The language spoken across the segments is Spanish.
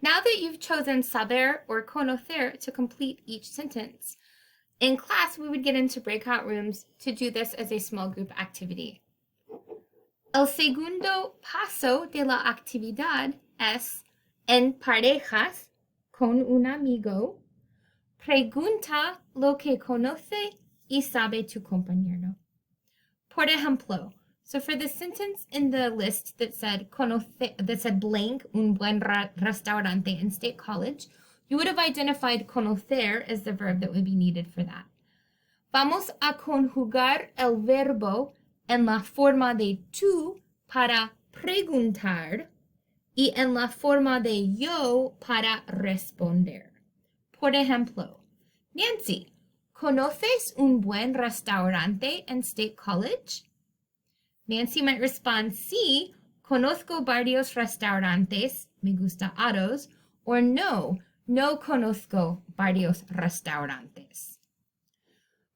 Now that you've chosen saber or conocer to complete each sentence, in class we would get into breakout rooms to do this as a small group activity. El segundo paso de la actividad es, en parejas, con un amigo, pregunta lo que conoce y sabe tu compañero. Por ejemplo, so for the sentence in the list that said blank un buen restaurante in State College, you would have identified conocer as the verb that would be needed for that. Vamos a conjugar el verbo en la forma de tú para preguntar y en la forma de yo para responder. Por ejemplo, Nancy, ¿conoces un buen restaurante en State College? Nancy might respond, sí, conozco varios restaurantes, me gusta Aros, or no, no conozco varios restaurantes.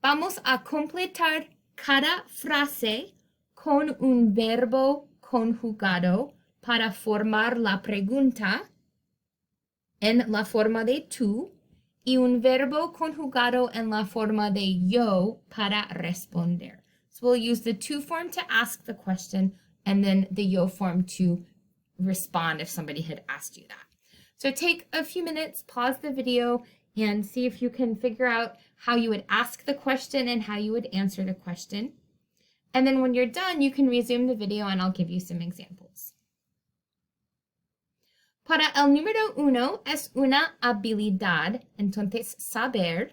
Vamos a completar cada frase con un verbo conjugado para formar la pregunta en la forma de tú y un verbo conjugado en la forma de yo para responder. So we'll use the to form to ask the question and then the yo form to respond if somebody had asked you that. So take a few minutes, pause the video, and see if you can figure out how you would ask the question and how you would answer the question. And then when you're done, you can resume the video and I'll give you some examples. Para el número 1 es una habilidad, entonces saber.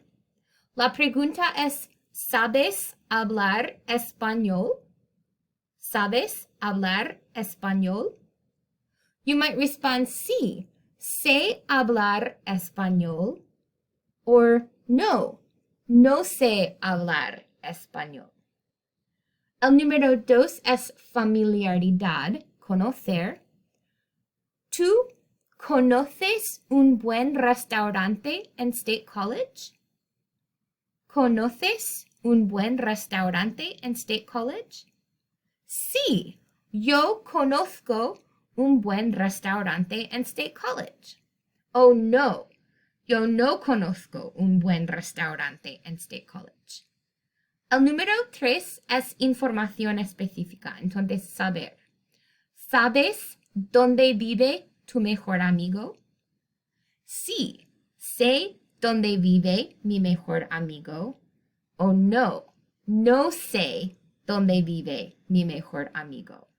La pregunta es, ¿sabes hablar español? ¿Sabes hablar español? You might respond, sí, sé hablar español. Or no, no sé hablar español. El número 2 es familiaridad, conocer. ¿Tú conoces un buen restaurante en State College? ¿Conoces un buen restaurante en State College? Sí, yo conozco un buen restaurante en State College. Oh, no, yo no conozco un buen restaurante en State College. El número 3 es información específica, entonces saber. ¿Sabes dónde vive tu mejor amigo? Sí, sé dónde vive mi mejor amigo. O no, no sé dónde vive mi mejor amigo.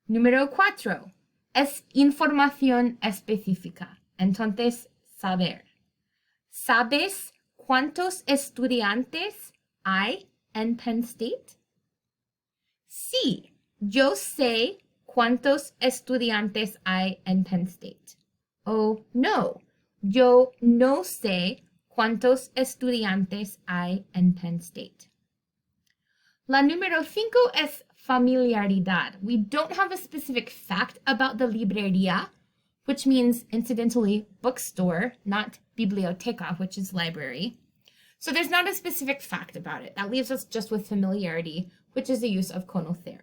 Número 4 es información específica, entonces saber. ¿Sabes cuántos estudiantes hay en Penn State? Sí, yo sé cuántos estudiantes hay en Penn State. O no, yo no sé cuántos estudiantes hay en Penn State. La número 5 es familiaridad. We don't have a specific fact about the librería, which means, incidentally, bookstore, not biblioteca, which is library. So there's not a specific fact about it. That leaves us just with familiarity, which is the use of conocer.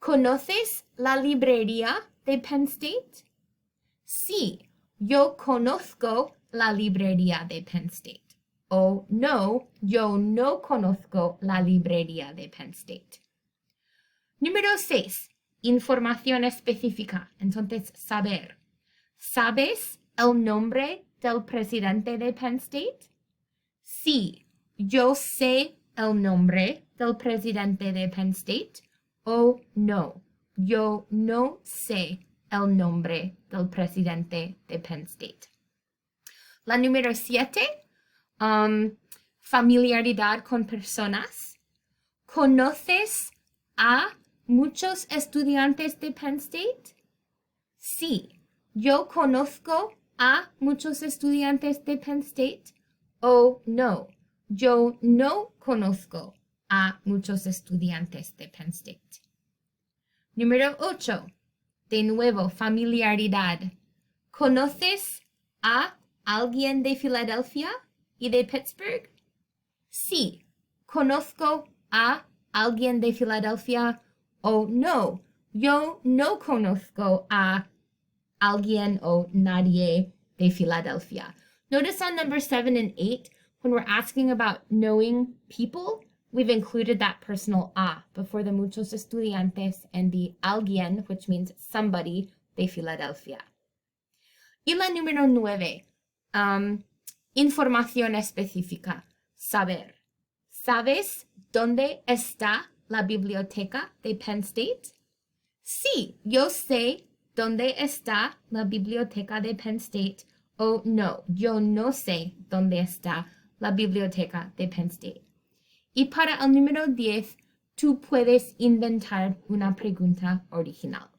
¿Conoces la librería de Penn State? Sí, yo conozco la librería de Penn State. O no, yo no conozco la librería de Penn State. Número 6. Información específica. Entonces, saber. ¿Sabes el nombre del presidente de Penn State? Sí, yo sé el nombre del presidente de Penn State. O no, yo no sé el nombre del presidente de Penn State. La número 7, familiaridad con personas. ¿Conoces a muchos estudiantes de Penn State? Sí, yo conozco a muchos estudiantes de Penn State. O no, yo no conozco a muchos estudiantes de Penn State. Número 8. De nuevo, familiaridad. ¿Conoces a alguien de Filadelfia y de Pittsburgh? Sí, conozco a alguien de Filadelfia. O no, yo no conozco a alguien o nadie de Philadelphia. Notice on number 7 and 8, when we're asking about knowing people, we've included that personal a before the muchos estudiantes and the alguien, which means somebody, de Philadelphia. Y la número 9, información específica, saber. ¿Sabes dónde está la biblioteca de Penn State? Sí, yo sé dónde está la biblioteca de Penn State. O no, yo no sé dónde está la biblioteca de Penn State. Y para el número 10, tú puedes inventar una pregunta original.